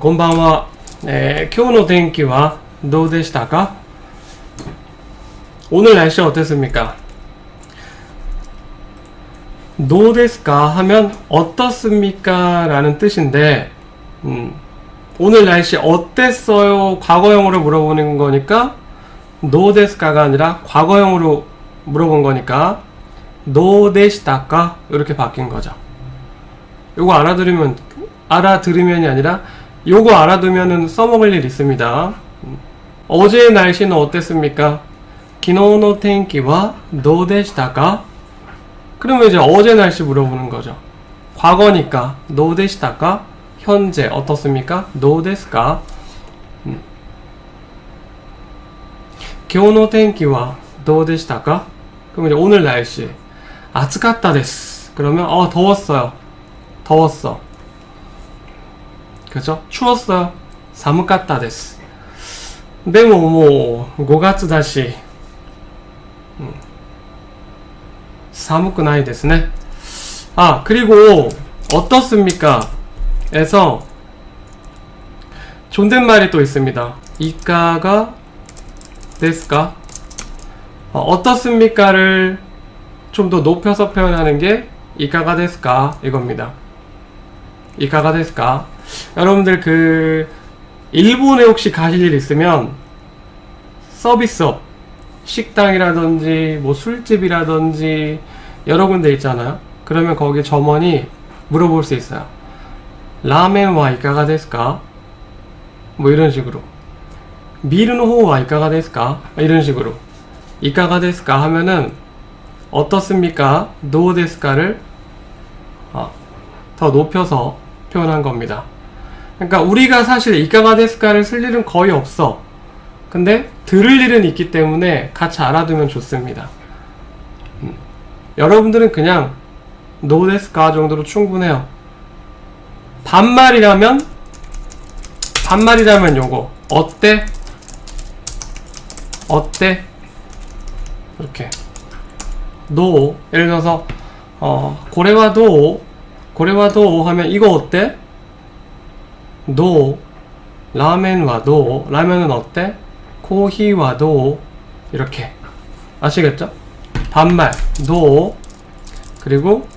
こんばんは。今日の天気はどうでしたか? 오늘 날씨 어땠습니까? どうですか? 하면 어떻습니까? 라는 뜻인데 오늘 날씨 어땠어요? 과거형으로 물어보는 거니까 どうですか?가 아니라 과거형으로 물어본 거니까 どうでしたか? 이렇게 바뀐 거죠. 요거 알아들으면이 아니라 요거 알아두면은 써먹을 일 있습니다. 어제의 날씨는 어땠습니까? 昨日の天気はどうでしたか? 그러면 이제 어제 날씨 물어보는 거죠. 과거니까 どうでしたか? 현재 어떻습니까? どうですか? 今日の天気はどうでしたか? 그럼 이제 오늘 날씨 暑かったです. 그러면 더웠어요. 더웠어. 그죠? 추웠어요. 寒かったです. でももう5月だし 寒くないですね. 그리고 어떻습니까? 에서 존댓말이 또 있습니다. 이까가 데스까? 어떻습니까를 좀 더 높여서 표현하는 게 이까가 데스까? 이겁니다. 이까가 데스까? 여러분들 일본에 혹시 가실 일 있으면 서비스업 식당이라든지 뭐 술집이라든지 여러 군데 있잖아요. 그러면 거기 점원이 물어볼 수 있어요. 라멘와 이까가 데스까? 뭐 이런 식으로. 미르노 호와 이까가 데스까? 이런 식으로. 이까가 데스까 하면은 어떻습니까? 노 데스까를 더 높여서 표현한 겁니다. 그러니까 우리가 사실 이까가 데스까를 쓸 일은 거의 없어. 근데 들을 일은 있기 때문에 같이 알아두면 좋습니다. 여러분들은 그냥 노 데스까 정도로 충분해요. 반말이라면 요거 어때? 어때? 이렇게 노 예를 들어서 고래와도 하면 이거 어때? 노 라멘와도 라면은 어때? 코히와도 이렇게 아시겠죠? 반말 노 그리고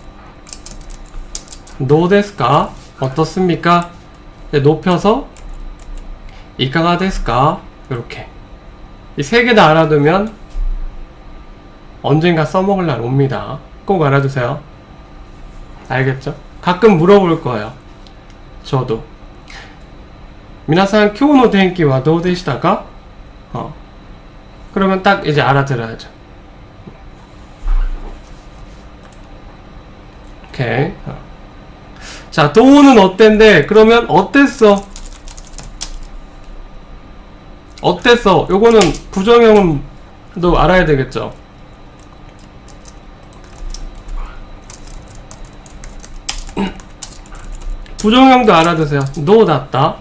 노 데스까? 어떻습니까? 높여서 이까가 데스까? 이렇게 이 세 개 다 알아두면 언젠가 써먹을 날 옵니다. 꼭 알아두세요. 알겠죠? 가끔 물어볼 거예요. 저도. 미나산今日の天気はどうでしたか? 그러면 딱 이제 알아들어야죠. 오케이. 자, 도우는 어땠는데 그러면 어땠어? 어땠어? 요거는 부정형도 알아야 되겠죠. 부정형도 알아두세요. 너 닿다.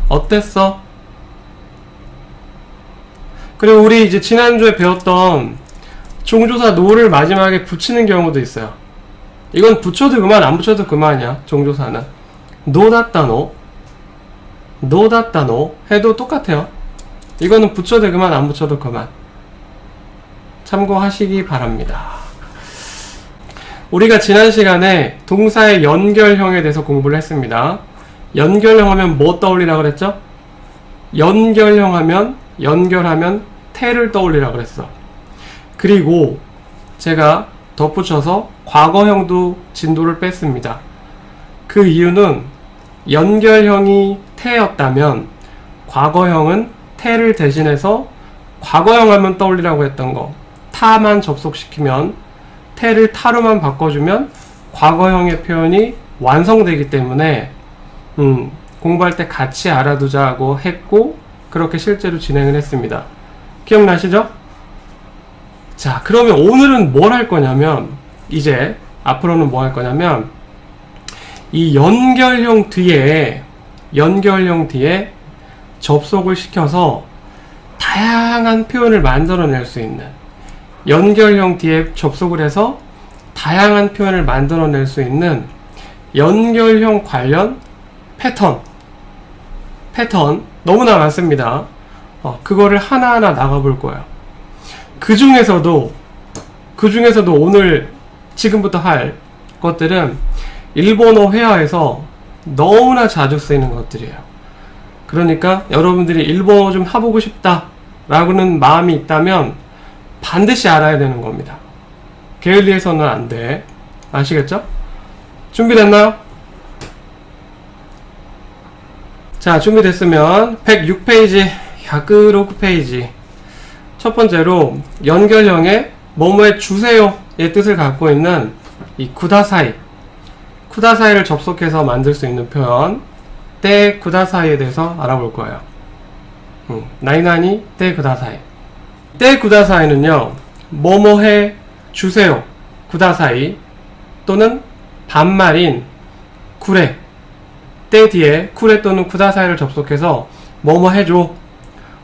어땠어? 그리고 우리 이제 지난주에 배웠던 종조사 노를 마지막에 붙이는 경우도 있어요. 이건 붙여도 그만 안 붙여도 그만이야. 종조사는 노 닿다 노 해도 똑같아요. 이거는 붙여도 그만 안 붙여도 그만. 참고하시기 바랍니다. 우리가 지난 시간에 동사의 연결형에 대해서 공부를 했습니다. 연결형 하면 뭐 떠올리라 그랬죠? 연결형 하면 연결하면 태를 떠올리라 그랬어. 그리고 제가 덧붙여서 과거형도 진도를 뺐습니다. 그 이유는 연결형이 태였다면 과거형은 태를 대신해서 과거형 하면 떠올리라고 했던 거 타만 접속시키면 태를 타로만 바꿔주면 과거형의 표현이 완성되기 때문에 공부할 때 같이 알아두자고 했고 그렇게 실제로 진행을 했습니다. 기억나시죠? 자, 그러면 오늘은 뭘 할 거냐면 이제 앞으로는 뭐 할 거냐면 이 연결형 뒤에 접속을 시켜서 다양한 표현을 만들어낼 수 있는 연결형 뒤에 접속을 해서 다양한 표현을 만들어낼 수 있는 연결형 관련 패턴 너무나 많습니다. 그거를 하나하나 나가볼 거예요. 그 중에서도 오늘 지금부터 할 것들은 일본어 회화에서 너무나 자주 쓰이는 것들이에요. 그러니까 여러분들이 일본어 좀 해보고 싶다 라고는 마음이 있다면 반드시 알아야 되는 겁니다. 게을리해서는 안 돼. 아시겠죠? 준비됐나요? 자, 준비됐으면 106페이지, 106페이지. 첫 번째로 연결형의 뭐뭐에 주세요의 뜻을 갖고 있는 이 쿠다사이를 접속해서 만들 수 있는 표현 떼 쿠다사이에 대해서 알아볼 거예요. 나이나니 떼 쿠다사이. 떼 쿠다사이는요, 뭐뭐해 주세요 쿠다사이 또는 반말인 쿠레 때 뒤에 쿠레 또는 쿠다사이를 접속해서 뭐뭐 해줘,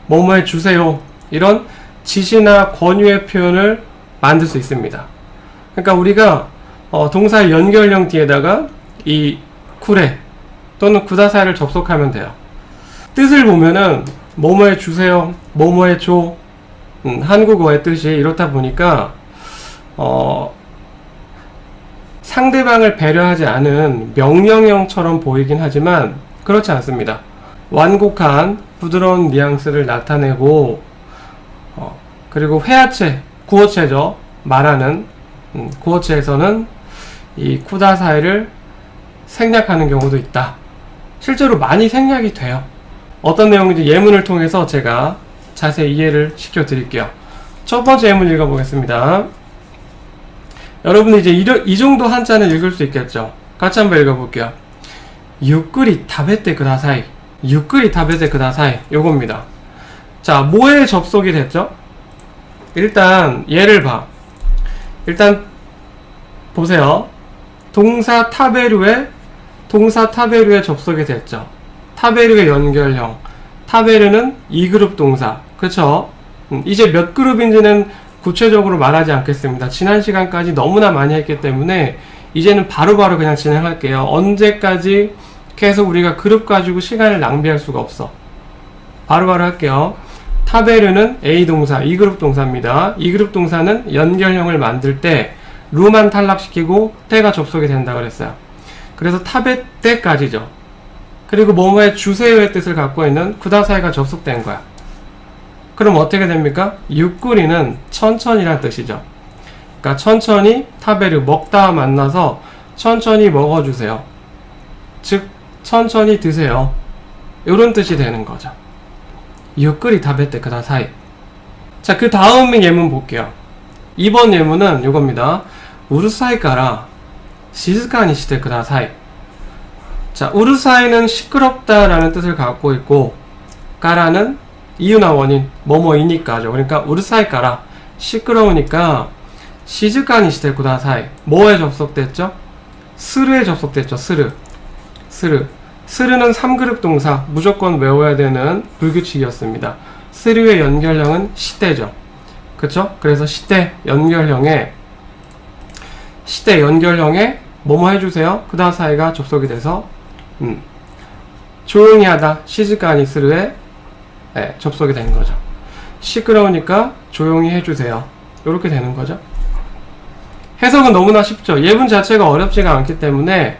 뭐뭐 해주세요 이런 지시나 권유의 표현을 만들 수 있습니다. 그러니까 우리가 동사의 연결형 뒤에다가 이 쿠레 또는 쿠다사이를 접속하면 돼요. 뜻을 보면은 뭐뭐 해주세요, 뭐뭐 해줘 한국어의 뜻이 이렇다 보니까 상대방을 배려하지 않은 명령형처럼 보이긴 하지만 그렇지 않습니다. 완곡한 부드러운 뉘앙스를 나타내고 그리고 회화체, 구어체죠. 말하는 구어체에서는 이 쿠다사이를 생략하는 경우도 있다. 실제로 많이 생략이 돼요. 어떤 내용인지 예문을 통해서 제가 자세히 이해를 시켜 드릴게요. 첫 번째 예문 읽어보겠습니다. 여러분 이제 이 정도 한자는 읽을 수 있겠죠? 같이 한번 읽어볼게요. 유끄리 타베테 그다사이. 유끄리 타베테 그다사이. 요겁니다. 자, 뭐에 접속이 됐죠? 일단 얘를 봐. 일단 보세요. 동사 타베르에 접속이 됐죠. 타베르의 연결형. 타베르는 2그룹 동사. 그쵸? 이제 몇 그룹인지는 구체적으로 말하지 않겠습니다. 지난 시간까지 너무나 많이 했기 때문에 이제는 바로바로 그냥 진행할게요. 언제까지 계속 우리가 그룹 가지고 시간을 낭비할 수가 없어. 바로바로 할게요. 타베르는 A동사, 2그룹 동사입니다. 2그룹 동사는 연결형을 만들 때 루만 탈락시키고 때가 접속이 된다 그랬어요. 그래서 타베 때까지죠. 그리고 뭐뭐의 주세요의 뜻을 갖고 있는 쿠다사이가 접속된 거야. 그럼 어떻게 됩니까? 유꾸리는 천천히란 뜻이죠. 그러니까 천천히 타베르 먹다 만나서 천천히 먹어주세요. 즉 천천히 드세요. 이런 뜻이 되는 거죠. 유꾸리 타베테 쿠다사이. 자, 그 다음 예문 볼게요. 이번 예문은 이겁니다. 우르사이까라 시즈카니 시테 쿠다사이. 자, 우르사이는 시끄럽다라는 뜻을 갖고 있고 까라는 이유나 원인, 뭐뭐이니까죠. 그러니까 우르사이까라 시끄러우니까 시즈카니 시테 쿠다사이. 뭐에 접속됐죠? 스르에 접속됐죠. 스르는 3그룹 동사, 무조건 외워야 되는 불규칙이었습니다. 스르의 연결형은 시대죠. 그쵸? 그래서 시대 연결형에 뭐뭐 해주세요 쿠다사이가 접속이 돼서 조용히 하다 시즈카니 스르에 접속이 된 거죠. 시끄러우니까 조용히 해주세요. 이렇게 되는 거죠. 해석은 너무나 쉽죠. 예문 자체가 어렵지가 않기 때문에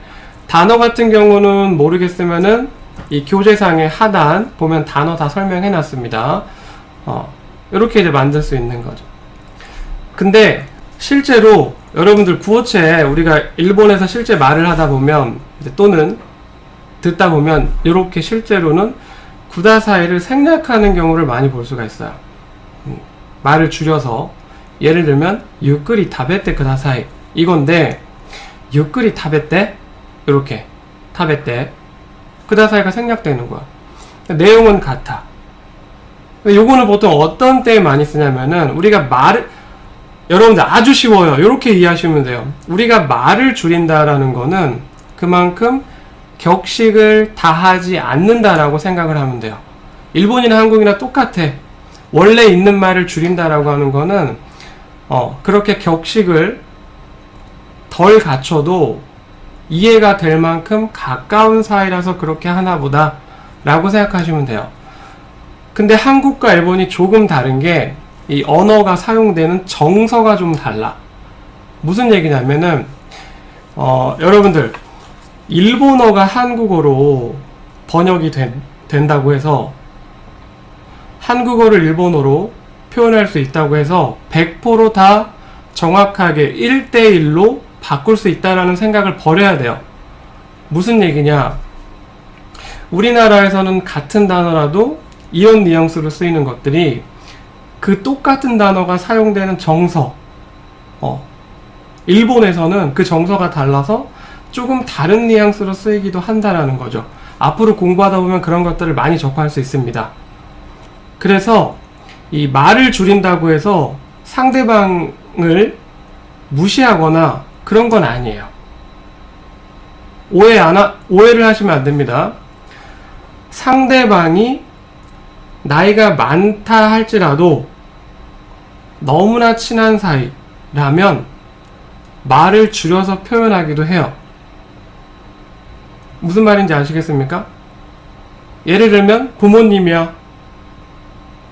단어 같은 경우는 모르겠으면은 이 교재상의 하단 보면 단어 다 설명해 놨습니다. 이렇게 이제 만들 수 있는 거죠. 근데 실제로 여러분들 구어체 우리가 일본에서 실제 말을 하다 보면 또는 듣다 보면 이렇게 실제로는 구다사이를 생략하는 경우를 많이 볼 수가 있어요. 말을 줄여서 예를 들면 유끄리 타베테 쿠다사이 이건데 유끄리 타베테 이렇게 타베테 쿠다사이가 생략되는 거야. 내용은 같아. 근데 요거는 보통 어떤 때에 많이 쓰냐면은 우리가 말을 여러분들 아주 쉬워요. 이렇게 이해하시면 돼요. 우리가 말을 줄인다라는 거는 그만큼 격식을 다하지 않는다라고 생각을 하면 돼요. 일본이나 한국이나 똑같아. 원래 있는 말을 줄인다라고 하는 거는 그렇게 격식을 덜 갖춰도 이해가 될 만큼 가까운 사이라서 그렇게 하나 보다 라고 생각하시면 돼요. 근데 한국과 일본이 조금 다른 게 이 언어가 사용되는 정서가 좀 달라. 무슨 얘기냐면은 여러분들 일본어가 한국어로 번역이 된다고 해서 한국어를 일본어로 표현할 수 있다고 해서 100% 다 정확하게 1대1로 바꿀 수 있다라는 생각을 버려야 돼요. 무슨 얘기냐? 우리나라에서는 같은 단어라도 이런 뉘앙스로 쓰이는 것들이 그 똑같은 단어가 사용되는 정서, 일본에서는 그 정서가 달라서 조금 다른 뉘앙스로 쓰이기도 한다라는 거죠. 앞으로 공부하다 보면 그런 것들을 많이 접할 수 있습니다. 그래서 이 말을 줄인다고 해서 상대방을 무시하거나 그런 건 아니에요. 오해를 하시면 안 됩니다. 상대방이 나이가 많다 할지라도 너무나 친한 사이라면 말을 줄여서 표현하기도 해요. 무슨 말인지 아시겠습니까? 예를 들면 부모님이야.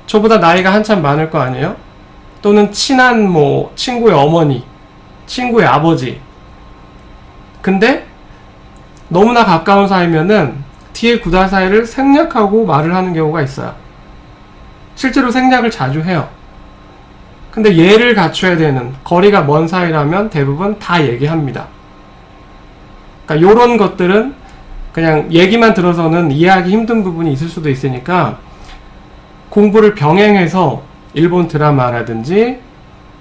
저보다 나이가 한참 많을 거 아니에요? 또는 친한 친구의 어머니, 친구의 아버지. 근데 너무나 가까운 사이면은 뒤에 구달 사이를 생략하고 말을 하는 경우가 있어요. 실제로 생략을 자주 해요. 근데 예를 갖춰야 되는 거리가 먼 사이라면 대부분 다 얘기합니다. 그러니까 요런 것들은 그냥 얘기만 들어서는 이해하기 힘든 부분이 있을 수도 있으니까 공부를 병행해서 일본 드라마라든지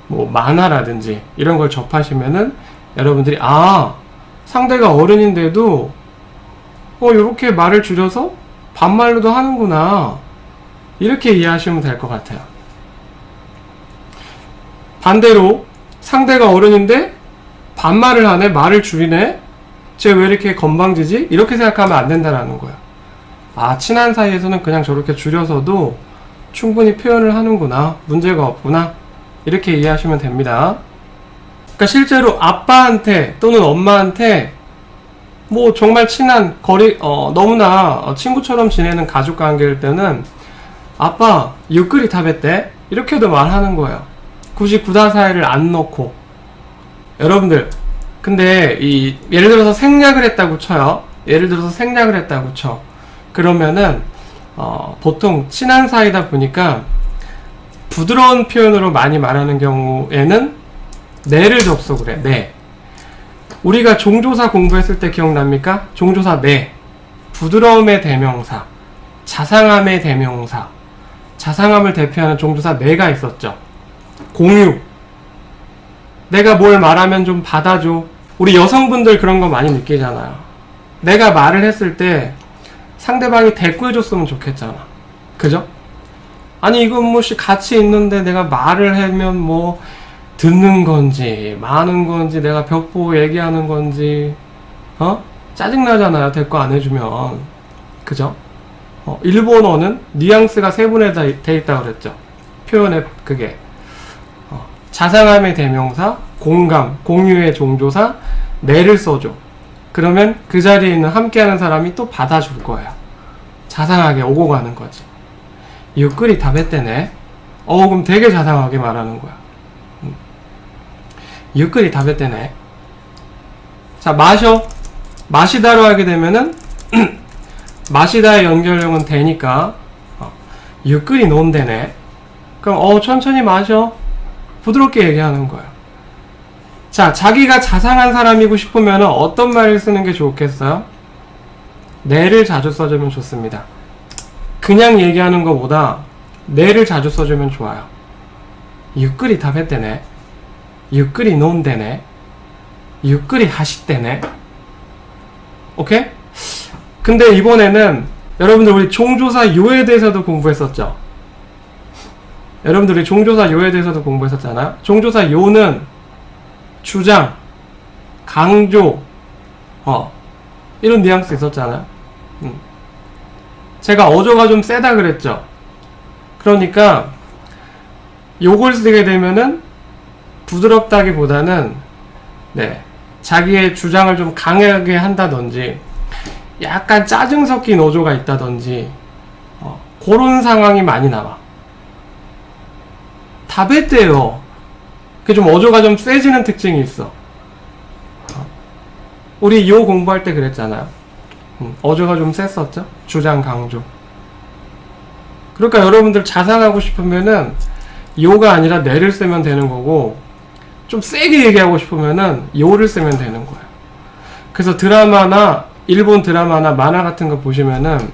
만화라든지 이런 걸 접하시면은 여러분들이 상대가 어른인데도 요렇게 말을 줄여서 반말로도 하는구나 이렇게 이해하시면 될 것 같아요. 반대로 상대가 어른인데 반말을 하네, 말을 줄이네, 쟤 왜 이렇게 건방지지? 이렇게 생각하면 안 된다라는 거예요. 친한 사이에서는 그냥 저렇게 줄여서도 충분히 표현을 하는구나, 문제가 없구나 이렇게 이해하시면 됩니다. 그러니까 실제로 아빠한테 또는 엄마한테 정말 친한 너무나 친구처럼 지내는 가족 관계일 때는 아빠 유끄리 타베떼 이렇게도 말하는 거예요. 굳이 구다 사이를 안 넣고. 여러분들 근데 예를 들어서 생략을 했다고 쳐요. 그러면은 보통 친한 사이다 보니까 부드러운 표현으로 많이 말하는 경우에는 네를 접속을 해. 네. 우리가 종조사 공부했을 때 기억납니까? 종조사 네. 부드러움의 대명사, 자상함의 대명사, 자상함을 대표하는 종조사 네가 있었죠. 공유. 내가 뭘 말하면 좀 받아줘. 우리 여성분들 그런 거 많이 느끼잖아요. 내가 말을 했을 때 상대방이 대꾸해줬으면 좋겠잖아. 그죠? 아니 이건 같이 있는데 내가 말을 하면 듣는 건지 마는 건지 내가 벽 보고 얘기하는 건지 짜증나잖아요. 대꾸 안 해주면. 그죠? 일본어는 뉘앙스가 세분화돼 있다고 그랬죠. 표현의 그게 자상함의 대명사, 공감, 공유의 종조사, 내를 써줘. 그러면 그 자리에 있는 함께하는 사람이 또 받아줄 거예요. 자상하게 오고 가는 거지. 유끄리 다베떼네. 그럼 되게 자상하게 말하는 거야. 유끄리 다베떼네. 자, 마셔. 마시다로 하게 되면은 마시다의 연결형은 되니까 유끄리 논대네. 그럼 천천히 마셔. 부드럽게 얘기하는 거예요. 자, 자기가 자상한 사람이고 싶으면 어떤 말을 쓰는 게 좋겠어요? 내를 자주 써주면 좋습니다. 그냥 얘기하는 것보다 내를 자주 써주면 좋아요. 유끄리 다베떼네. 유끄리 논대네. 유끄리 하시대네. 오케이? 근데 이번에는 여러분들 우리 종조사 요에 대해서도 공부했었죠? 여러분들이 종조사 요에 대해서도 공부했었잖아요. 종조사 요는 주장, 강조, 이런 뉘앙스 있었잖아요. 제가 어조가 좀 세다 그랬죠. 그러니까 요걸 쓰게 되면은 부드럽다기보다는 자기의 주장을 좀 강하게 한다든지 약간 짜증 섞인 어조가 있다든지 그런 상황이 많이 나와. 다베떼요. 그 좀 어조가 좀 세지는 특징이 있어. 우리 요 공부할 때 그랬잖아요. 어조가 좀 셌었죠? 주장 강조. 그러니까 여러분들 자상하고 싶으면은 요가 아니라 내를 쓰면 되는 거고, 좀 세게 얘기하고 싶으면은 요를 쓰면 되는 거예요. 그래서 드라마나 일본 드라마나 만화 같은 거 보시면은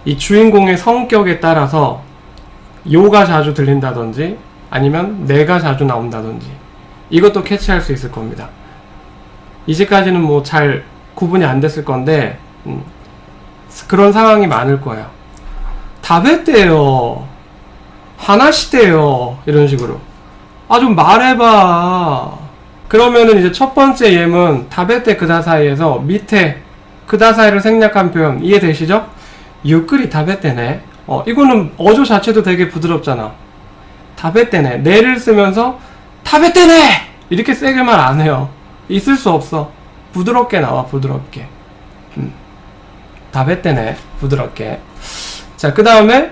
이 주인공의 성격에 따라서 요가 자주 들린다든지 아니면 내가 자주 나온다든지 이것도 캐치할 수 있을 겁니다. 이제까지는 뭐 잘 구분이 안 됐을 건데 그런 상황이 많을 거예요. 다베떼요, 하나시대요, 이런 식으로. 아, 좀 말해봐. 그러면은 이제 첫 번째 예문 다베떼 그다사이에서 밑에 그다사이를 생략한 표현 이해되시죠? 유끌이 다베떼네. 이거는 어조 자체도 되게 부드럽잖아. 다베떼네. 네를 쓰면서 다베떼네! 이렇게 세게 말 안 해요. 있을 수 없어. 부드럽게 나와, 부드럽게. 다베떼네. 부드럽게. 자, 그 다음에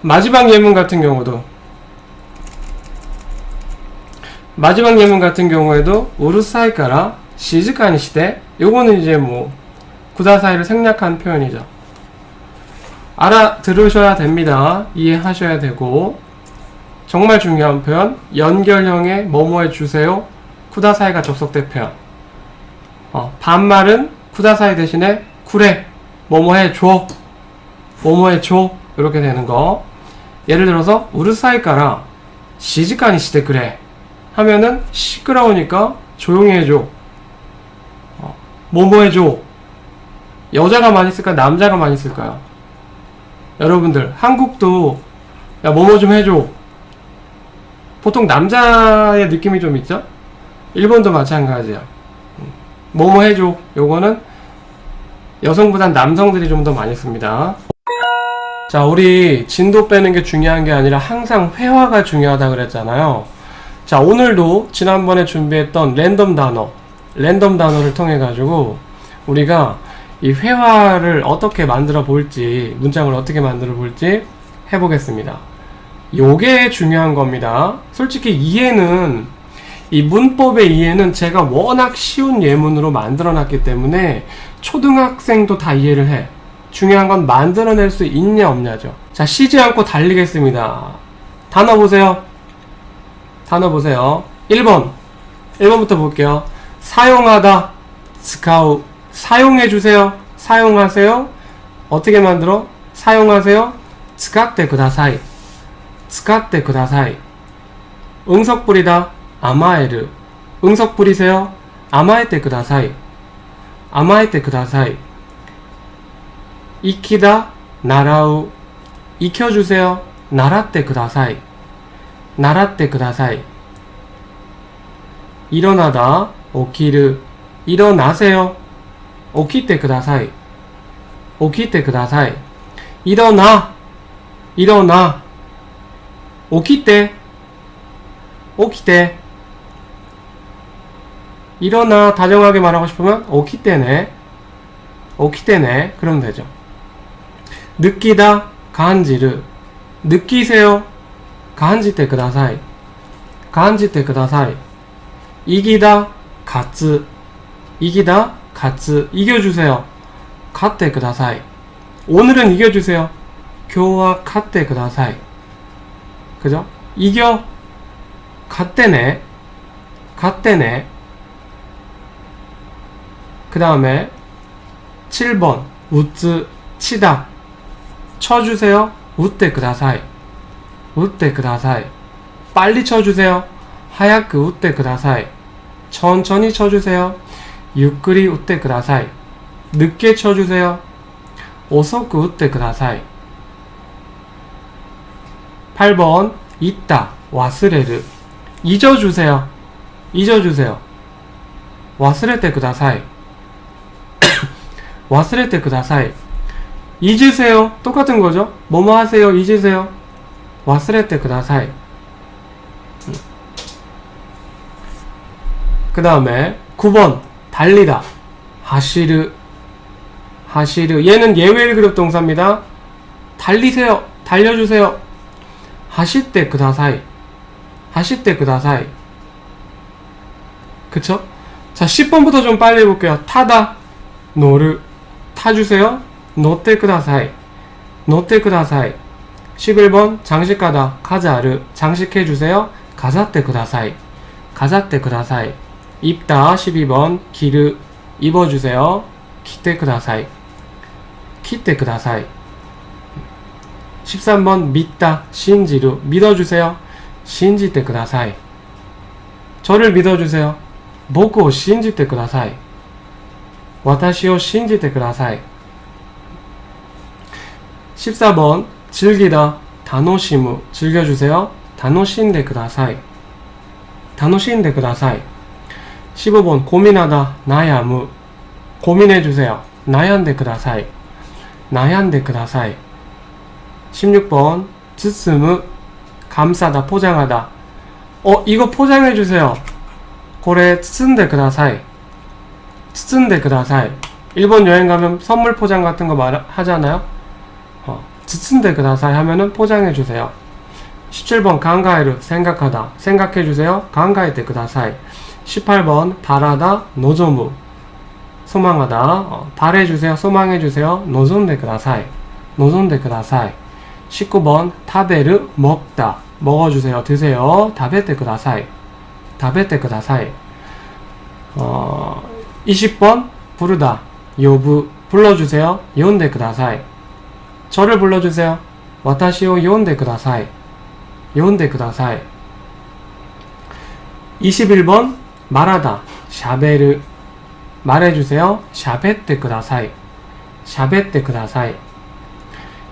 마지막 예문 같은 경우에도 우루사이카라 시즈카니 시대. 요거는 이제 뭐 구다사이를 생략한 표현이죠. 알아들으셔야 됩니다. 이해하셔야 되고. 정말 중요한 표현, 연결형의 뭐뭐 해주세요, 쿠다사이가 접속된 표현. 반말은 쿠다사이 대신에 쿠레, 뭐뭐 해줘, 뭐뭐 해줘, 이렇게 되는 거. 예를 들어서 우르사이까라 시지카니 시대 그래 하면은 시끄러우니까 조용히 해줘. 뭐뭐 해줘. 여자가 많이 쓸까 남자가 많이 쓸까요? 여러분들 한국도 야 뭐뭐 좀 해줘. 보통 남자의 느낌이 좀 있죠? 일본도 마찬가지야. 뭐뭐 해줘. 요거는 여성보단 남성들이 좀 더 많이 씁니다. 자, 우리 진도 빼는 게 중요한 게 아니라 항상 회화가 중요하다 그랬잖아요. 자, 오늘도 지난번에 준비했던 랜덤 단어를 통해 가지고 우리가 이 회화를 어떻게 만들어 볼지, 문장을 어떻게 만들어 볼지 해보겠습니다. 요게 중요한 겁니다. 솔직히 이해는, 이 문법의 이해는 제가 워낙 쉬운 예문으로 만들어 놨기 때문에 초등학생도 다 이해를 해. 중요한 건 만들어낼 수 있냐 없냐죠. 자, 쉬지 않고 달리겠습니다. 단어 보세요. 1번부터 볼게요. 사용하다, 스카우. 사용해주세요. 사용하세요. 어떻게 만들어? 사용하세요. 스카테 쿠다사이. 스카테 쿠다사이. 응석 부리다, 아마에르. 응석 부리세요. 아마에테 쿠다사이. 아마에테 쿠다사이. 익히다, 나라우. 익혀주세요. 나라테 쿠다사이. 나라테 쿠다사이. 일어나다, 오키르. 일어나세요. 오키테 쿠다사이. 오키테 쿠다사이. 일어나. 오키테. 일어나. 다정하게 말하고 싶으면 오키테네. 그러면 되죠. 느끼다, 간지르. 느끼세요. 간지테 쿠다사이. 이기다, 가츠. 이겨주세요. 가테 쿠다사이. 오늘은 이겨주세요. 교와 가테 쿠다사이. 그죠? 이겨. 갔대네. 그 다음에 7번 우츠. 치다. 쳐주세요. 우떼 쿠다사이. 빨리 쳐주세요. 하야쿠 우떼 쿠다사이. 천천히 쳐주세요. 유쿠리 우떼 쿠다사이. 늦게 쳐주세요. 오소쿠 우떼 쿠다사이. 8번 있다, 와스레르. 잊어주세요. 와스레테 쿠다사이. 잊으세요. 똑같은 거죠. 뭐뭐 하세요. 잊으세요. 와스레테 쿠다사이. 그 다음에 9번 달리다. 하시르. 하시르. 얘는 예외를 그룹 동사입니다. 달리세요. 달려주세요. 하시때 그다사이. 하시때 그다사이. 그쵸? 자, 10번부터 좀 빨리 해볼게요. 타다. 노르. 타주세요. 노테 그다사이. 노테 그다사이. 11번 장식하다. 카자르. 장식해주세요. 가사테 그다사이. 가사테 그다사이. 입다. 12번 기르. 입어주세요. 키테 그다사이. 키테 그다사이. 13번 믿다. 신지루. 믿어주세요. 신지테 그다사이. 저를 믿어주세요. 보고 신지테 그다사이. 와타시오 신지테 그다사이. 14번 즐기다. 다노시무. 즐겨주세요. 다노신데 그다사이. 다노신데 그다사이. 15번 고민하다. 나야무. 고민해주세요. 나얀데 그다사이. 나얀데 그다사이. 16번 쯔스무. 감싸다. 포장하다. 이거 포장해주세요. 고래 쯔쓴데 그다사이. 쯔쓴데 그다사이. 일본 여행 가면 선물 포장 같은 거 하잖아요. 쯔쓴데 그다사이 하면은 포장해주세요. 17번 강가에르. 생각하다. 생각해주세요. 강가에테 그다사이. 18번 바라다. 노조무. 소망하다. 바래주세요. 소망해주세요. 노존데 그다사이. 노존데 그다사이. 19번 타베르. 먹다. 먹어주세요. 드세요. 다베테 그다사이. 다베테 그다사이. 20번 부르다. 요부. 불러주세요. 요온데 그다사이. 저를 불러주세요. 와타시오 요온데 그다사이. 요온데 그다사이. 21번 말하다. 샤베르. 말해주세요. 샤베테 그다사이. 샤베테 그다사이.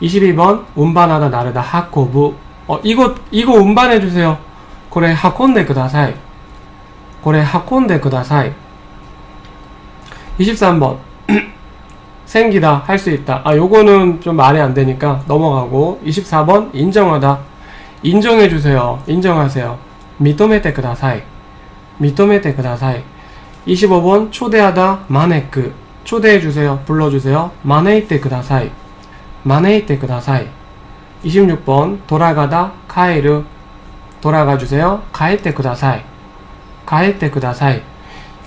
22번 운반하다. 나르다. 하코부. 이거 운반해주세요. 고래 하콘데 그다사이. 고래 하콘데 그다사이. 23번 생기다. 할 수 있다. 요거는 좀 말이 안 되니까 넘어가고. 24번 인정하다. 인정해주세요. 인정하세요. 미토메테 그다사이. 미토메테 그다사이. 25번 초대하다. 마네크. 초대해주세요. 불러주세요. 마네이테 그다사이. 마네이테 그다사이. 26번 돌아가다. 카에르. 돌아가주세요. 가에테 그다사이. 가에테 그다사이.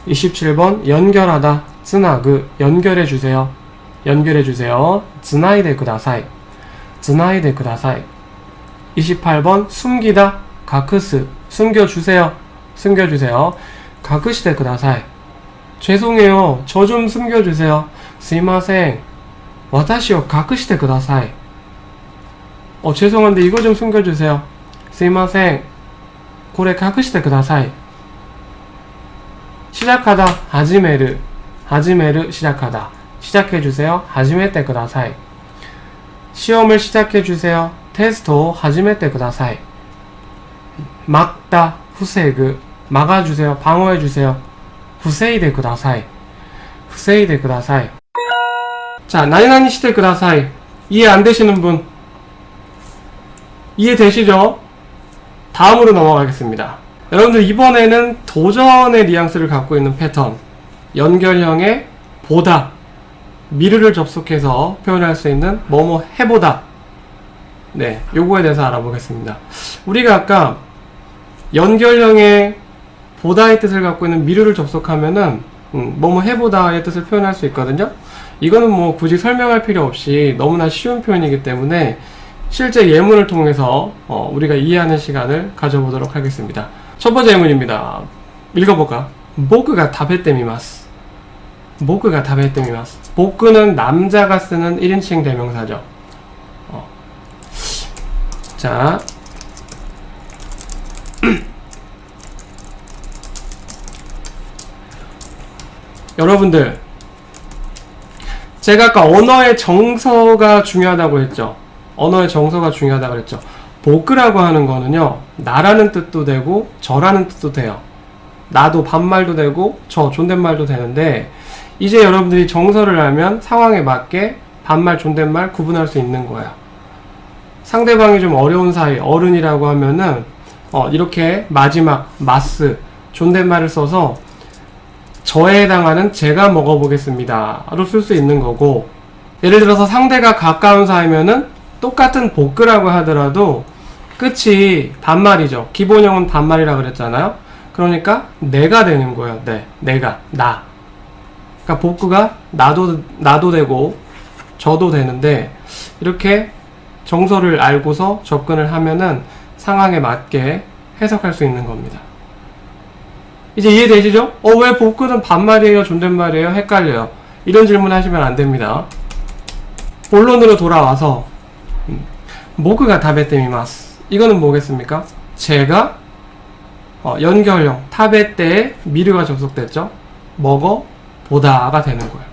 27번 연결하다. 츠나그. 연결해주세요. 연결해주세요. 츠나이데 그다사이. 츠나이데 그다사이. 28번 숨기다. 가크스. 숨겨주세요. 숨겨주세요. 가크시데 그다사이. 죄송해요. 저 좀 숨겨주세요. 스이마생. 와타시오 가크시데 그다사이. 죄송한데 이거 좀 숨겨주세요. 스이마생. 고래 가크시데 그다사이. 시작하다. 하지메르. 하지메르. 시작하다. 시작해주세요. 하지메테 그다사이. 시험을 시작해주세요. 테스토 하지메테 그다사이. 막다. 후세그. 막아주세요. 방어해주세요. 후세이데 그다사이. 후세이데 그다사이. 자, 나이나니 시대 그다사이. 이해 안 되시는 분 이해되시죠? 다음으로 넘어가겠습니다. 여러분들 이번에는 도전의 뉘앙스를 갖고 있는 패턴, 연결형의 보다, 미르를 접속해서 표현할 수 있는 뭐뭐 해보다. 네, 요거에 대해서 알아보겠습니다. 우리가 아까 연결형의 보다의 뜻을 갖고 있는 미르를 접속하면은 뭐뭐 해보다의 뜻을 표현할 수 있거든요. 이거는 뭐 굳이 설명할 필요 없이 너무나 쉬운 표현이기 때문에 실제 예문을 통해서 우리가 이해하는 시간을 가져보도록 하겠습니다. 첫 번째 예문입니다. 읽어볼까? 보크가 타베테미마스. 보크가 타베테미마스. 보크는 남자가 쓰는 1인칭 대명사죠. 자, 여러분들, 제가 아까 언어의 정서가 중요하다고 했죠. 언어의 정서가 중요하다고 그랬죠. 보크라고 하는 거는요, 나라는 뜻도 되고 저라는 뜻도 돼요. 나도 반말도 되고 저 존댓말도 되는데, 이제 여러분들이 정서를 알면 상황에 맞게 반말 존댓말 구분할 수 있는 거예요. 상대방이 좀 어려운 사이, 어른이라고 하면은 이렇게 마지막 마스 존댓말을 써서 저에 해당하는 제가 먹어보겠습니다로 쓸 수 있는 거고, 예를 들어서 상대가 가까운 사이면은 똑같은 복구라고 하더라도 끝이 반말이죠. 기본형은 반말이라 그랬잖아요. 그러니까 내가 되는 거예요. 네, 내가, 나. 그러니까 복구가 나도 되고 저도 되는데, 이렇게 정서를 알고서 접근을 하면은 상황에 맞게 해석할 수 있는 겁니다. 이제 이해되시죠? 왜 복구는 반말이에요? 존댓말이에요? 헷갈려요. 이런 질문 하시면 안 됩니다. 본론으로 돌아와서 모크가 타베테미마스. 이거는 뭐겠습니까? 제가 연결형 타베테에 미르가 접속됐죠? 먹어 보다가 되는 거예요.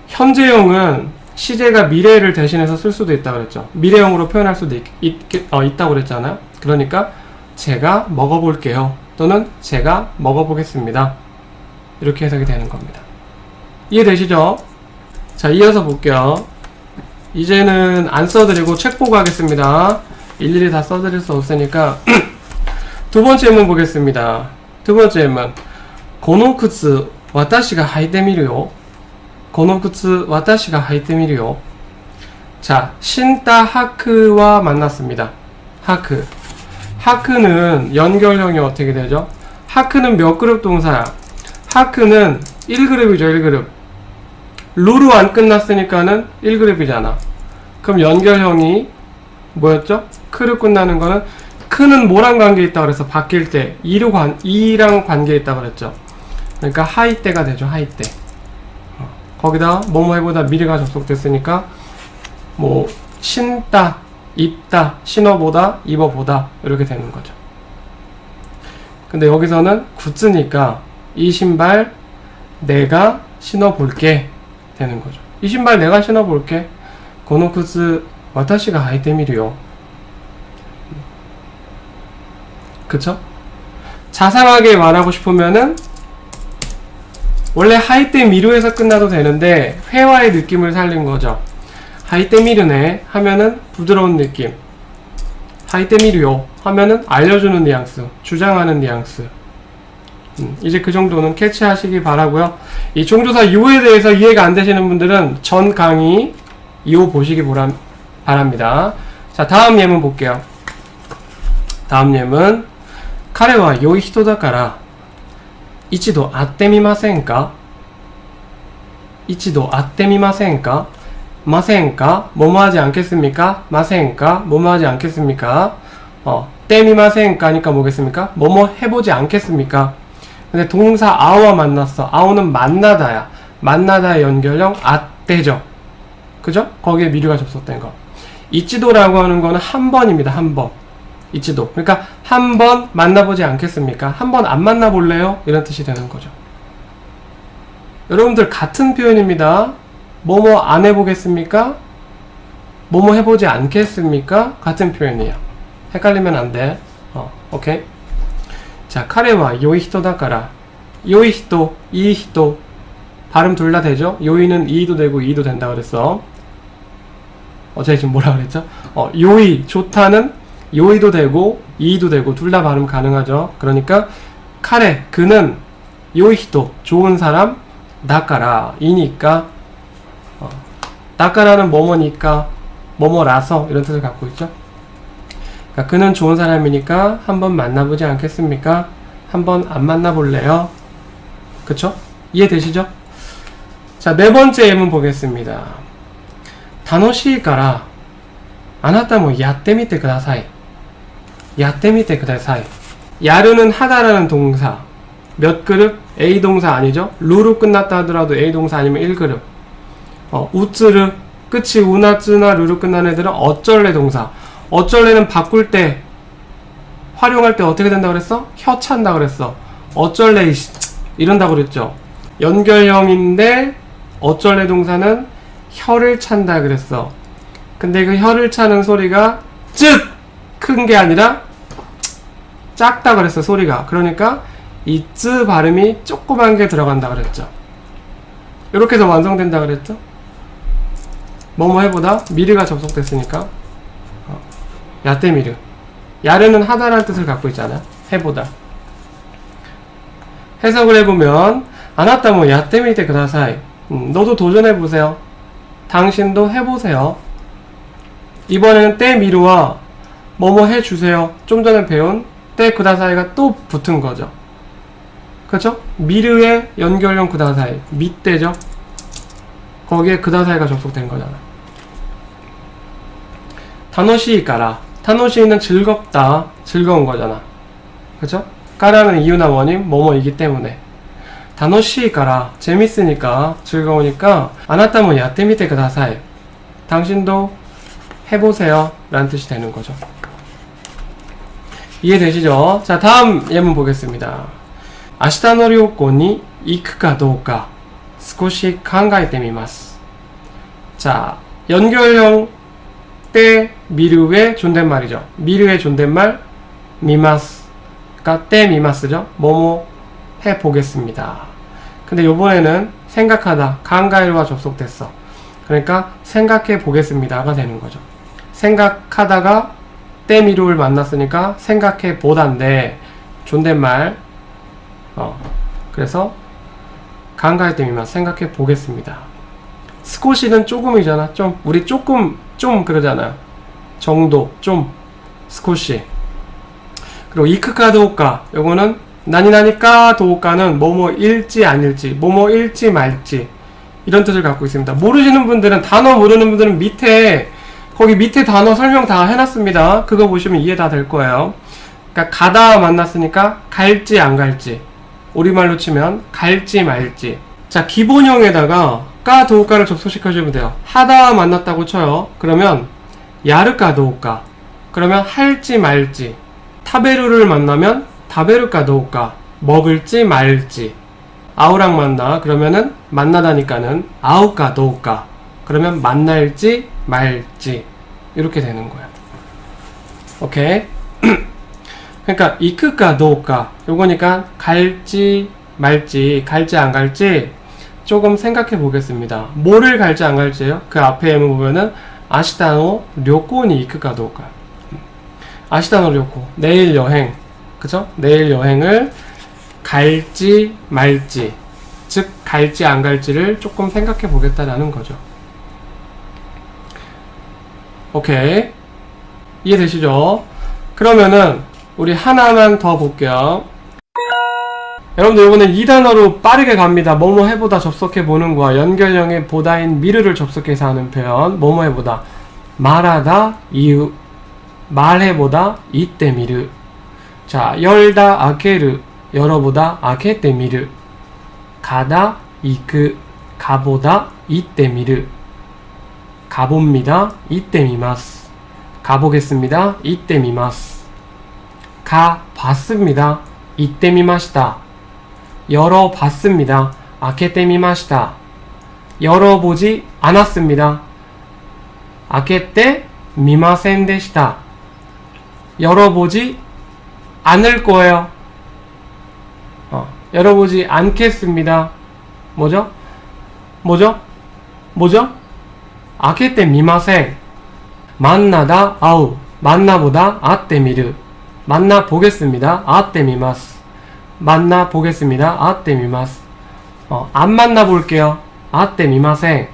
현재형은 시제가 미래를 대신해서 쓸 수도 있다고 그랬죠. 미래형으로 표현할 수도 있다고 그랬잖아요. 그러니까 제가 먹어볼게요. 또는 제가 먹어보겠습니다. 이렇게 해석이 되는 겁니다. 이해되시죠? 자, 이어서 볼게요. 이제는 안 써드리고 책 보고 하겠습니다. 일일이 다 써드릴 수 없으니까 두 번째 질문 보겠습니다. 두 번째 질문. この靴私が履いてみるよ. この靴私が履いてみるよ. 자, 신다 하크와 만났습니다. 하크. 하크는 연결형이 어떻게 되죠? 하크는 몇 그룹 동사야? 하크는 1그룹이죠, 1그룹. 루로 안 끝났으니까는 1그룹이잖아. 그럼 연결형이 뭐였죠? 크로 끝나는 거는 크는 뭐랑 관계 있다고 그래서 바뀔 때 이랑 관계 있다고 그랬죠. 그러니까 하이 때가 되죠, 하이 때. 거기다 뭐뭐 해보다 미래가 접속됐으니까 뭐 신다, 입다, 신어보다, 입어보다 이렇게 되는 거죠. 근데 여기서는 굿즈니까 이 신발 내가 신어볼게 되는 거죠. 이 신발 내가 신어볼게. この靴私が履いてみるよ. 그쵸? 자상하게 말하고 싶으면은 원래 하이테 미루에서 끝나도 되는데 회화의 느낌을 살린 거죠. 하이테 미르네 하면은 부드러운 느낌, 하이테 미루요 하면은 알려주는 뉘앙스, 주장하는 뉘앙스. 이제 그 정도는 캐치하시기 바라고요. 이 종조사 요에 대해서 이해가 안 되시는 분들은 전 강의 요 보시기 바랍니다. 자, 다음 예문 볼게요. 다음 예문. 彼は良い人だから一度会ってみませんか? 一度会ってみませんか? 마센까? 뭐뭐 하지 않겠습니까? 마센까? 뭐뭐 하지 않겠습니까? 때미마센까니까 뭐겠습니까? 뭐뭐 해보지 않겠습니까? 근데 동사 아오와 만났어. 아오는 만나다야. 만나다의 연결형 아떼죠. 그죠? 거기에 미류가 접속된 거. 이치도라고 하는 거는 한 번입니다. 한 번. 이치도. 그러니까 한 번 만나보지 않겠습니까? 한 번 안 만나볼래요? 이런 뜻이 되는 거죠. 여러분들 같은 표현입니다. 뭐뭐 안 해보겠습니까? 뭐뭐 해보지 않겠습니까? 같은 표현이에요. 헷갈리면 안 돼. 오케이. 자, 彼は良い人だから 良い人, 이人 발음 둘 다 되죠? 요이는 이도 되고 이도 된다 그랬어. 제가 지금 뭐라 그랬죠? 요이, 좋다는 요이도 되고 이도 되고 둘 다 발음 가능하죠. 그러니까 카레, 그는 요이히토, 좋은 사람, 나까라, 이니까 나까라는 뭐뭐니까 뭐뭐라서 이런 뜻을 갖고 있죠. 그러니까 그는 좋은 사람이니까 한번 만나보지 않겠습니까? 한번 안 만나볼래요? 그쵸? 이해되시죠? 자, 네 번째 예문 보겠습니다. 楽しいからあなたもやってみてください. やってみてください. 야르는 하다라는 동사. 몇 그룹? A 동사 아니죠? 루로 끝났다 하더라도 A 동사 아니면 1그룹. 우츠르, 끝이 우나, 쯔나, 루로 끝난 애들은 어쩔래 동사. 어쩔래는 바꿀 때, 활용할 때 어떻게 된다 그랬어? 혀 찬다 그랬어. 어쩔래, 이런다 그랬죠? 연결형인데, 어쩔래 동사는 혀를 찬다 그랬어. 근데 그 혀를 차는 소리가 쯧! 큰 게 아니라 작다 그랬어, 소리가. 그러니까 이 쯔 발음이 조그만 게 들어간다 그랬죠. 이렇게 해서 완성된다 그랬죠. 뭐뭐 해보다 미르가 접속됐으니까 야떼미르. 야르는 하다라는 뜻을 갖고 있잖아요. 해보다. 해석을 해보면 아나타 뭐 야떼미테 쿠다사이. 너도 도전해보세요. 당신도 해보세요. 이번에는 때 미루와 뭐뭐 해주세요. 좀 전에 배운 때 쿠다사이가 또 붙은 거죠. 그쵸? 미르의 연결형 쿠다사이. 밑대죠? 거기에 쿠다사이가 접속된 거잖아. 타노시이까라. 타노시이는 즐겁다. 즐거운 거잖아. 그쵸? 까라는 이유나 원인, 뭐뭐이기 때문에. 타노시이까라. 재밌으니까, 즐거우니까, 아나타 모 야떼미테 쿠다사이. 당신도 해보세요. 라는 뜻이 되는 거죠. 이해되시죠? 자, 다음 예문 보겠습니다. 明日の旅行に行くかどうか少し考えてみます. 자, 연결형 때 미르의 존댓말이죠. 미르의 존댓말 미마스가 때 미마스죠. 뭐뭐 해보겠습니다. 근데 요번에는 생각하다 강가이로가 접속됐어. 그러니까 생각해 보겠습니다가 되는 거죠. 생각하다가 때 미루를 만났으니까 생각해 보다인데 존댓말 그래서 강가할 때미만 생각해 보겠습니다. 스코시는 조금이잖아. 좀 우리 조금 좀 그러잖아요. 정도 좀 스코시. 그리고 이크카 도우카 요거는 나니나니까 도우카는 뭐뭐일지 아닐지 뭐뭐일지 말지 이런 뜻을 갖고 있습니다. 모르시는 분들은 단어 모르는 분들은 밑에 거기 밑에 단어 설명 다 해놨습니다. 그거 보시면 이해 다 될 거예요. 그러니까 가다 만났으니까 갈지 안 갈지 우리말로 치면 갈지 말지. 자, 기본형에다가 까 도우카를 접속시켜주면 돼요. 하다 만났다고 쳐요. 그러면 야르까 도우카 그러면 할지 말지. 타베루를 만나면 타베루까 도우카 먹을지 말지. 아우랑 만나 그러면은 만나다니까는 아우까 도우카 그러면 만날지 말지 이렇게 되는 거야. 오케이. 그러니까 이크까 도우까 요거니까 갈지 말지 갈지 안 갈지 조금 생각해 보겠습니다. 뭐를 갈지 안 갈지요? 그 앞에 보면은 아시타노 료코니 이크까 도우까. 아시타노 료코 내일 여행 그죠? 내일 여행을 갈지 말지 즉 갈지 안 갈지를 조금 생각해 보겠다라는 거죠. 오케이. 이해되시죠? 그러면은 우리 하나만 더 볼게요. 여러분들 이거는 2단어로 빠르게 갑니다. 뭐뭐 해보다 접속해보는 거와 연결형의 보다인 미르를 접속해서 하는 표현. 뭐뭐 해보다 말하다 이유 말해보다 이때 미르. 자, 열다 아케르 열어보다 아케때 미르. 가다 이크 가보다 이때 미르. 가봅니다 이때 미마스. 가보겠습니다 이때 미마스. 가봤습니다 이때 미마시다. 열어봤습니다 아케때 미마시다. 열어보지 않았습니다 아케때 미마센 데시다. 열어보지 않을 거예요. 열어보지 않겠습니다. 뭐죠? 아케때 미마센. 만나다 아우 만나보다 아때 미르. 만나보겠습니다 아때 미마스. 만나보겠습니다 아때 미마스. 안 만나볼게요 아때 미마센.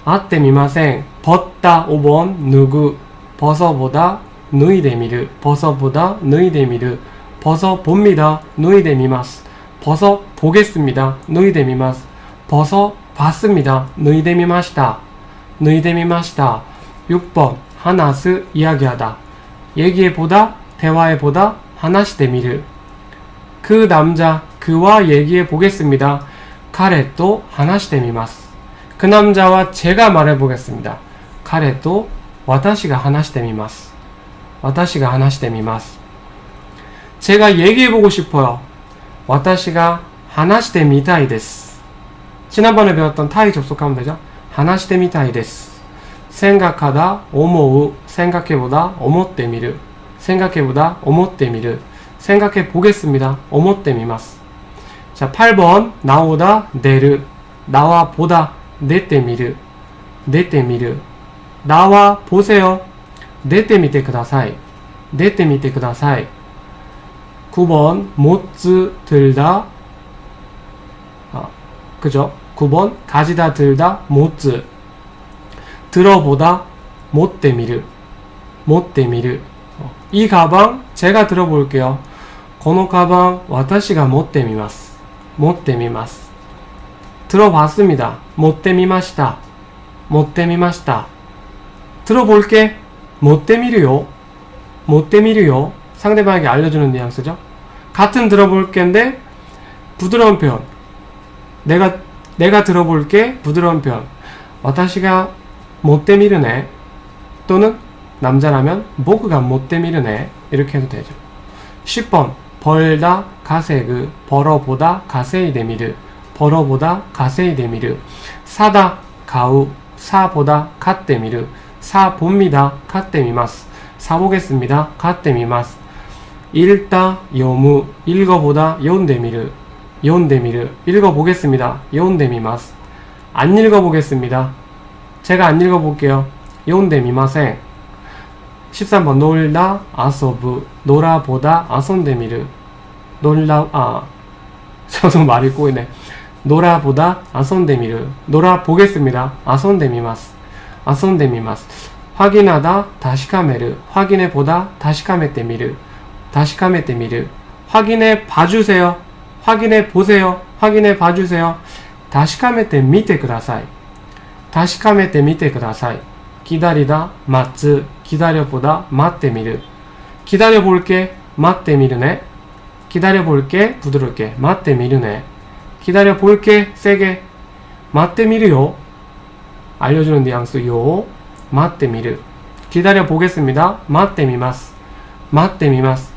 아때 미마센. 벗다 5번 누구 벗어보다 누이데 미르. 벗어보다 누이데 미르. 벗어봅니다 누이데 미마스. 벗어보겠습니다 누이데 미마스. 벗어봤습니다 누이데 미마시다. 누이데 미마시다. 6번 하나스 이야기하다. 얘기해보다 대화해보다 하나시데 미르. 그 남자 그와 얘기해보겠습니다. 카레또 하나시데 미마스. 그 남자와 제가 말해보겠습니다. 카레또 와타시가 하나시데 미마스. 와타시가 하나시데 미마스. 제가 얘기해보고 싶어요. 와타시가 하나시데 미타이 데스. 지난번에 배웠던 타이 접속하면 되죠. 하나시데 미타이 데스. 생각하다 오모우. 생각해보다 오모때 미르. 생각해보다 오모때 미르. 생각해 보겠습니다. 오모때 미마스. 자, 8번 나오다 내르. 나와 보다 네때 미르. 네때 미르. 나와 보세요. 네때 미테 쿠다사이. 네때 미테 쿠다사이. 9번 못즈 들다 그죠? 9번 가지다 들다 모츠 들어보다 못대 미르 못대 미르 이 가방 제가 들어볼게요. この 가방 私が持ってみます持ってみます 들어봤습니다. 持ってみました持ってみました 들어볼게 持ってみるよ持ってみるよ 상대방에게 알려주는 뉘앙스죠. 같은 들어볼게인데 부드러운 표현 내가 들어볼게 부드러운 표현 私が持ってみるね 또는 남자라면 僕が持ってみるね 이렇게 해도 되죠. 10번 벌다 가세그 벌어보다 가세이데 미르 벌어보다 가세이데 미르 사다 가우 사보다 갓데 미르 사봅니다 갓데 미마스 사보겠습니다 갓데 미마스 읽다 요무 읽어보다 요온데 미르 요온데 미르 읽어보겠습니다 요온데 미마스 안 읽어보겠습니다 제가 안 읽어볼게요 요온데 미마생 13번 놀다 아소브 놀아보다 아손데 미르 저도 말이 꼬이네 놀아보다 아손데 미르 놀아보겠습니다 아손데 미마스 아손데 미마스 확인하다 다시카메르 확인해보다 다시카메테 미르 다시카메테 미르 확인해 봐주세요 확인해 보세요 확인해 봐주세요 다시카메테 미테 쿠다사이 다시카메테 미테 쿠다사이 기다리다 마츠 기다려보다 맞대 미르 기다려볼게 맞대 미르네 기다려볼게 부드럽게 맞대 미르네 기다려볼게 세게 맞대 미르요 알려주는 뉘앙스 요 맞대 미르 기다려보겠습니다 맞대 미마스 맞대 미마스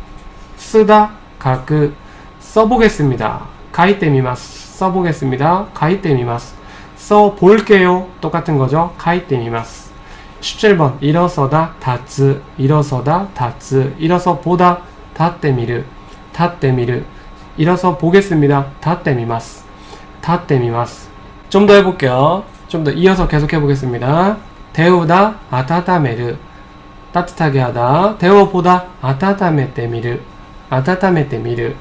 쓰다 가그 써보겠습니다 가이때 미마스 써보겠습니다 가이때 미마스 써볼게요 똑같은 거죠 가이때 미마스 17번 일어서다 다츠 일어서다 다츠 일어서 보다 다때 미르 다때 미르 일어서 보겠습니다 다때 미마스 다때 미마스 좀 더 해볼게요 좀 더 이어서 계속 해보겠습니다 데우다 아타타메르 따뜻하게 하다 데워보다 아타타메테 미르 아타타메테 미르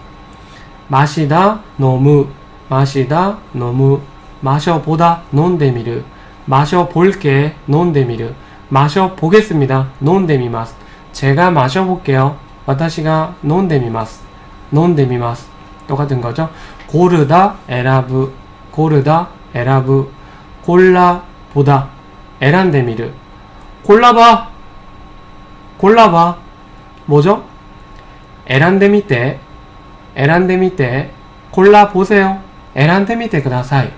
마시다 노무 마시다 노무 마셔보다 논데 미르 마셔볼게 논데 미르 마셔보겠습니다 논데 미마스 제가 마셔볼게요 와타시가 논데 미마스 논데 미마스 똑같은 거죠 고르다 에라브 고르다 에라브 골라보다 에란데 미르 골라봐 골라봐 뭐죠? 에란데 미테 에란데 미테 골라보세요 에란데 미테 쿠다사이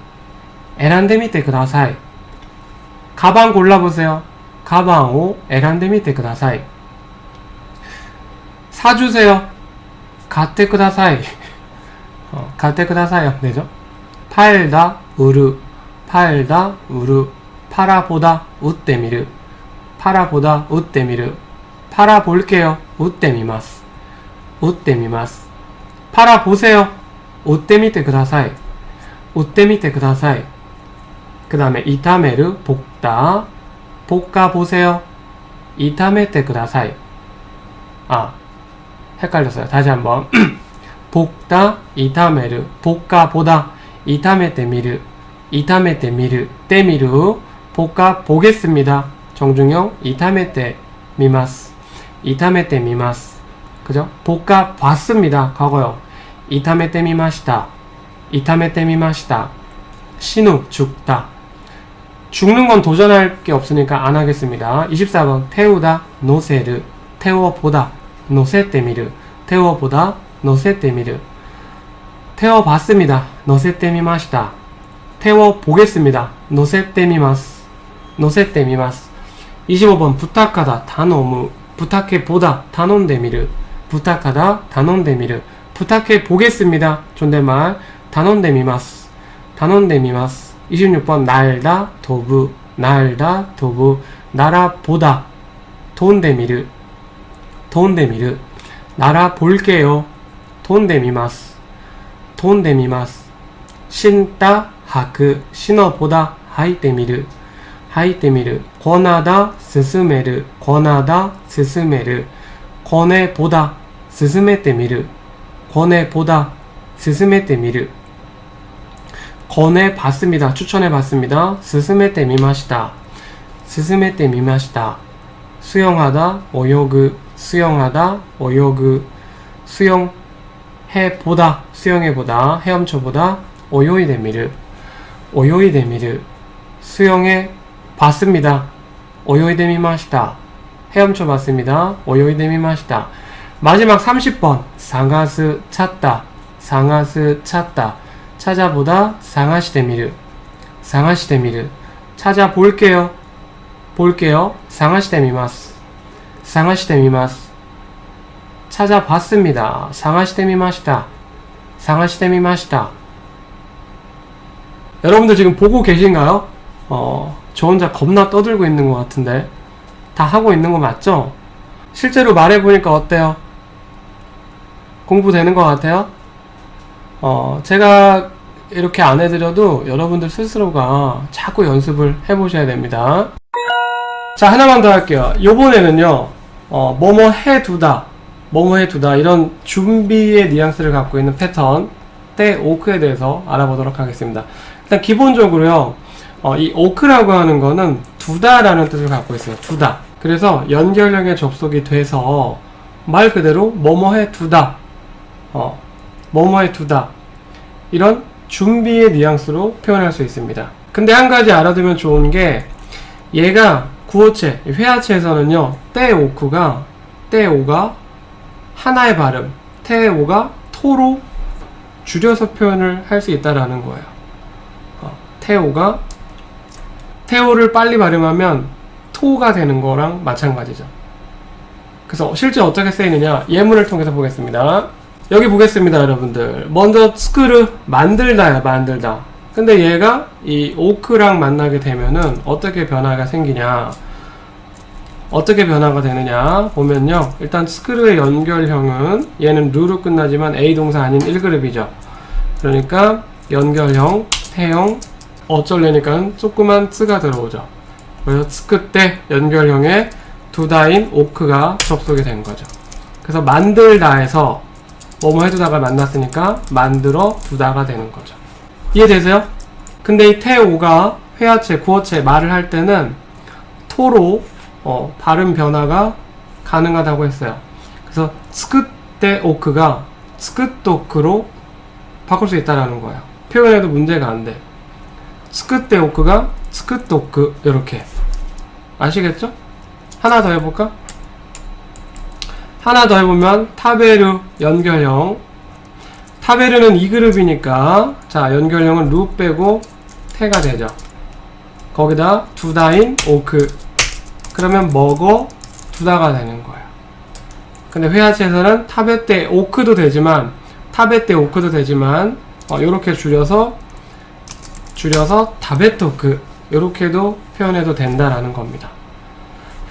에란데 미테 쿠다사이 가방 골라보세요 가방을 에란데 미테 쿠다사이 사주세요 가테 쿠다사이 가테 쿠다사이 되죠? 팔다 우르 팔다 우르 팔아보다 웃대 미르 팔아보다 웃대 미르 팔아볼게요 웃대 미마스 웃대 미마스 팔아보세요 웃대 미테 쿠다사이 웃대 미테 쿠다사이 그 다음에 이타메르 볶다 볶아보세요 이타메테 쿠다사이 헷갈렸어요 다시 한번 볶다 이타메르 볶아보다 이타메테 미르 이타메테 미르 때미르 볶아보겠습니다 정중형 이타메테 미마스 이타메테 미마스 그죠? 볶아봤습니다 과거형 이타메테 미마시다 이타메테 미마시다 신우 죽다 죽는 건 도전할 게 없으니까 안 하겠습니다 24번 태우다 노세르 태워보다 노세테 미르 태워보다 노세테 미르 태워봤습니다 노세테 미마시다 태워보겠습니다 노세테 미마스 노세테 미마스 25번 부탁하다 다노무 부탁해보다 다논데 미르 부탁하다 다논데 미르 부탁해보겠습니다 존댓말 다논데 미마스 다논데 미마스 26번 날다 도부 날다 도부 날아보다 돈데 미르 돈데 미르 날아볼게요 돈데 미마스 돈데 미마스 신다 하크 신어보다 하이테 미르 하이테 미르 권하다 스스메르 권하다 스스메르 권해보다 스스메테 미르 권해보다 스스메테 미르 권해 봤습니다. 추천해 봤습니다. 스스메테 미마시다. 스스메테 미마시다. 수영하다, 오요그, 수영하다, 오요그, 수영해 보다, 수영해 보다, 헤엄쳐 보다, 오요이데 미르, 오요이데 미르, 수영해 봤습니다. 오요이데 미마시다. 헤엄쳐 봤습니다. 오요이데 미마시다. 마지막 30번 상하스 찾다, 상하스 찾다, 찾아보다, 상하시데 미르, 상하시데 미르, 찾아볼게요, 볼게요, 상하시데 미마스, 상하시데 미마스, 찾아봤습니다. 상하시데 미마시다, 상하시데 미마시다. 여러분들 지금 보고 계신가요? 저 혼자 겁나 떠들고 있는 것 같은데 다 하고 있는 거 맞죠? 실제로 말해보니까 어때요? 공부되는 것 같아요? 제가 이렇게 안 해드려도 여러분들 스스로가 자꾸 연습을 해보셔야 됩니다. 자, 하나만 더 할게요. 요번에는요, 뭐뭐 해두다, 뭐뭐 해두다, 이런 준비의 뉘앙스를 갖고 있는 패턴, 때 오크에 대해서 알아보도록 하겠습니다. 일단 기본적으로요, 이 오크라고 하는 거는 두다라는 뜻을 갖고 있어요. 두다. 그래서 연결형에 접속이 돼서 말 그대로 뭐뭐해 두다, 뭐뭐해 두다, 이런 준비의 뉘앙스로 표현할 수 있습니다. 근데 한 가지 알아두면 좋은 게, 얘가 구어체, 회화체에서는요, 때오크가, 때오가 하나의 발음, 때오가 토로 줄여서 표현을 할 수 있다라는 거예요. 태오를 빨리 발음하면 토가 되는 거랑 마찬가지죠. 그래서 실제 어떻게 쓰이느냐, 예문을 통해서 보겠습니다. 여기 보겠습니다, 여러분들. 먼저 스크르, 만들다야, 만들다. 근데 얘가 이 오크랑 만나게 되면은 어떻게 변화가 생기냐, 어떻게 변화가 되느냐 보면요, 일단 스크르의 연결형은 얘는 루로 끝나지만 A 동사 아닌 1그룹이죠. 그러니까 연결형, 태형, 어쩔래니까 조그만 쓰가 들어오죠. 그래서 스크 때 연결형에 두다인 오크가 접속이 된 거죠. 그래서 만들다에서 뭐뭐 해두다가 만났으니까 만들어 두다가 되는 거죠. 이해되세요? 근데 이 태오가 회화체, 구어체 말을 할 때는 토로 발음 변화가 가능하다고 했어요. 그래서 스크 때 오크가 스크토크로 바꿀 수 있다라는 거예요. 표현해도 문제가 안 돼. 스크때 오크가 스크토크, 이렇게. 아시겠죠? 하나 더 해볼까? 하나 더 해보면 타베르 연결형. 타베르는 2그룹이니까 자, 연결형은 루 빼고 태가 되죠. 거기다 두다인 오크, 그러면 먹어 두다가 되는 거예요. 근데 회화체에서는 타베때 오크도 되지만, 타베때 오크도 되지만 요렇게 줄여서 타베토크, 요렇게도 표현해도 된다라는 겁니다.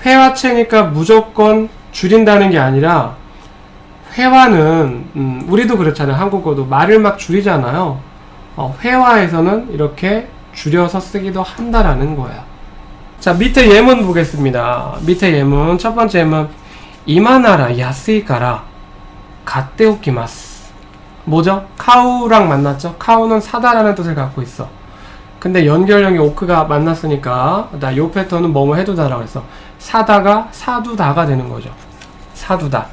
회화체니까 무조건 줄인다는 게 아니라, 회화는 우리도 그렇잖아요. 한국어도 말을 막 줄이잖아요. 회화에서는 이렇게 줄여서 쓰기도 한다라는 거예요. 자, 밑에 예문 보겠습니다. 밑에 예문, 첫 번째 예문, 이마나라 야스이까라 갖테 오키마스. 뭐죠? 카우랑 만났죠? 카우는 사다라는 뜻을 갖고 있어. 근데 연결형이 오크가 만났으니까 나 요 패턴은 뭐뭐 해두다라고 했어. 사다가 사두다가 되는 거죠. 사두다.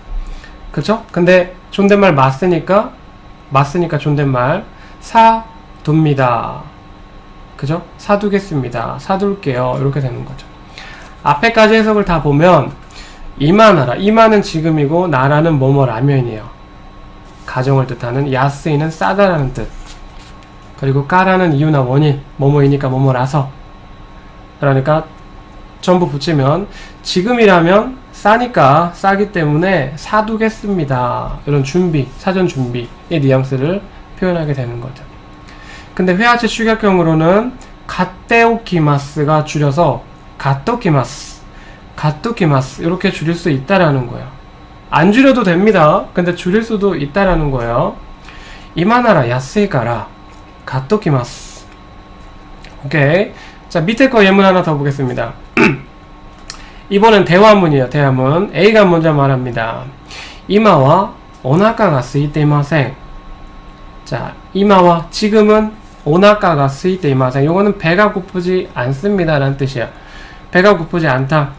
그쵸? 근데 존댓말 맞으니까 존댓말 사둡니다. 그죠? 사두겠습니다. 사둘게요. 이렇게 되는 거죠. 앞에까지 해석을 다 보면 이마나라, 이마는 지금이고 나라는 뭐뭐 라면이에요. 가정을 뜻하는, 야스이는 싸다라는 뜻, 그리고 까라는 이유나 원인, 뭐뭐이니까 뭐뭐라서. 그러니까 전부 붙이면 지금이라면 싸니까, 싸기 때문에 사두겠습니다. 이런 준비, 사전 준비의 뉘앙스를 표현하게 되는 거죠. 근데 회화체 축약형으로는 갓테오키마스가 줄여서 갓토키마스, 갓토키마스 이렇게 줄일 수 있다라는 거예요. 안 줄여도 됩니다. 근데 줄일 수도 있다라는 거예요. 이마나라 야스이까라 갓토키마스. 오케이. 자, 밑에 거 예문 하나 더 보겠습니다. 이번엔 대화문이에요. 대화문. A가 먼저 말합니다. 이마와 오나카가 스이테이마센. 자, 이마와 지금은 오나카가 스이테 이마생. 요거는 배가 고프지 않습니다 라는 뜻이야. 배가 고프지 않다.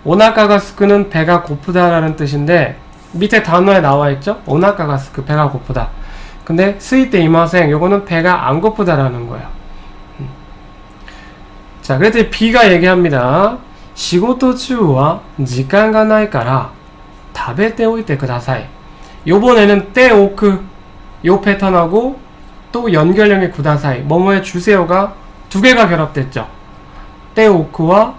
오나카가 스크는 배가 고프다라는 뜻인데 밑에 단어에 나와있죠? 오나카가 스크, 배가 고프다. 근데 스이테 이마생, 요거는 배가 안 고프다라는 거예요. 자, 그랬더니 B가 얘기합니다. 仕事中は時間がないから食べておいてください. 요번에는 때 오크 요 패턴하고 또 연결형의 구다사이 뭐뭐에 주세요가 두 개가 결합됐죠. 때 오크와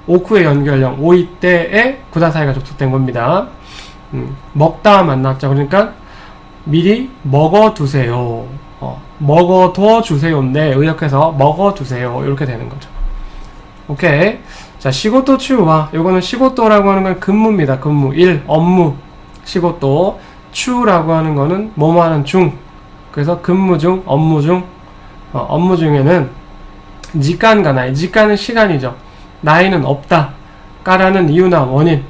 오크의 연결형 오이때에 구다사이가 접속된 겁니다. 먹다 만났죠. 그러니까 미리 먹어두세요. 먹어둬 주세요인데 의역해서 먹어두세요 이렇게 되는 거죠. 오케이. 자, 시고토 추와 요거는 시고토라고 하는 건 근무입니다. 근무, 일, 업무, 시고토. 추라고 하는 거는 뭐뭐 하는 중. 그래서 근무 중, 업무 중. 업무 중에는 지간가 나이. 지간은 시간이죠. 나이는 없다. 까라는 이유나 원인.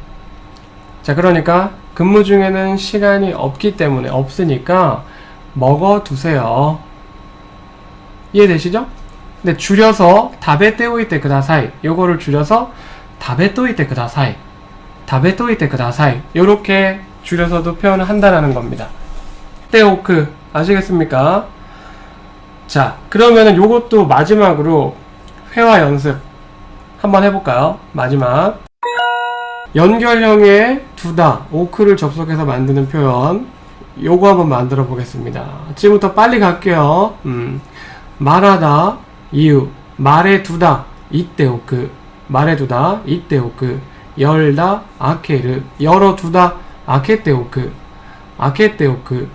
자, 그러니까 근무 중에는 시간이 없기 때문에 없으니까 먹어두세요. 이해되시죠? 근데 줄여서 다베떼오이테 그다사이. 요거를 줄여서 다베토이테 그다사이. 다베토이테 그다사이. 요렇게 줄여서도 표현을 한다라는 겁니다. 때오크 아시겠습니까? 자, 그러면은 요것도 마지막으로 회화 연습 한번 해볼까요? 마지막 연결형에 두다 오크를 접속해서 만드는 표현 요거 한번 만들어 보겠습니다. 지금부터 빨리 갈게요. 말하다 이유 말해 두다 이때 오크 말해 두다 이때 오크 열다 아케르 열어 두다 아케테 오크 아케테 오크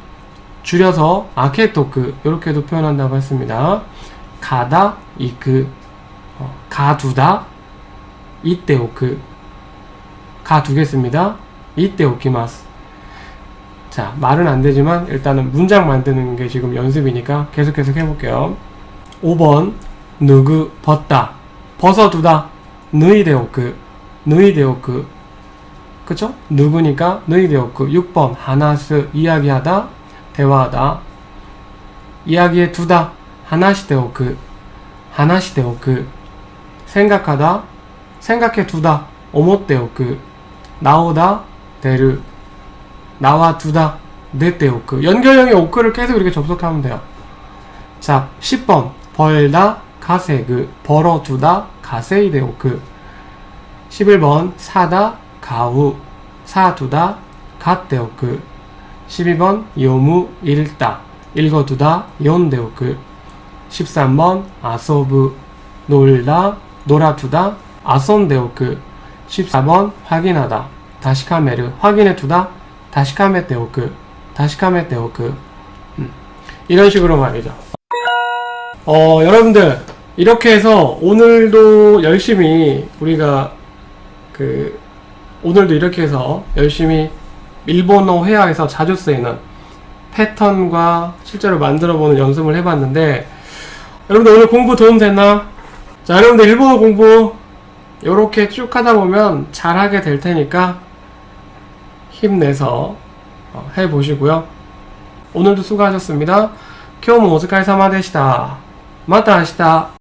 줄여서 아케토크 이렇게도 표현한다고 했습니다. 가다 이크 가두다 이때 오크 가두겠습니다. 이때 오키마스. 자, 말은 안 되지만 일단은 문장 만드는 게 지금 연습이니까 계속 해볼게요. 5번 누구 벗다 벗어두다 누이데오크 누이데오크 그쵸? 누구니까 누이데오크. 6번 하나스 이야기하다 대화하다 이야기해 두다 하나시데오크 하나시데오크. 생각하다 생각해 두다 오모테오크. 나오다 데르 나와 두다 네테오크. 연결형의 오크를 계속 이렇게 접속하면 돼요. 자, 10번 벌다 가세그 벌어두다 가세이데오크. 11번 사다 가우 사두다 갓데오크. 12번 요무 읽다 읽어두다 연데오크. 13번 아소부 놀다 놀아두다 아손데오크. 14번 확인하다 다시카메르 확인해두다 다시카메테오크 다시카메테오크. 이런 식으로 말이죠. 여러분들 이렇게 해서 오늘도 열심히 우리가 오늘도 이렇게 해서 열심히 일본어 회화에서 자주 쓰이는 패턴과 실제로 만들어보는 연습을 해봤는데 여러분들 오늘 공부 도움 됐나? 자, 여러분들 일본어 공부 요렇게 쭉 하다보면 잘하게 될 테니까 힘내서 해보시고요. 오늘도 수고하셨습니다. 今日もお疲れ様でした。また明日。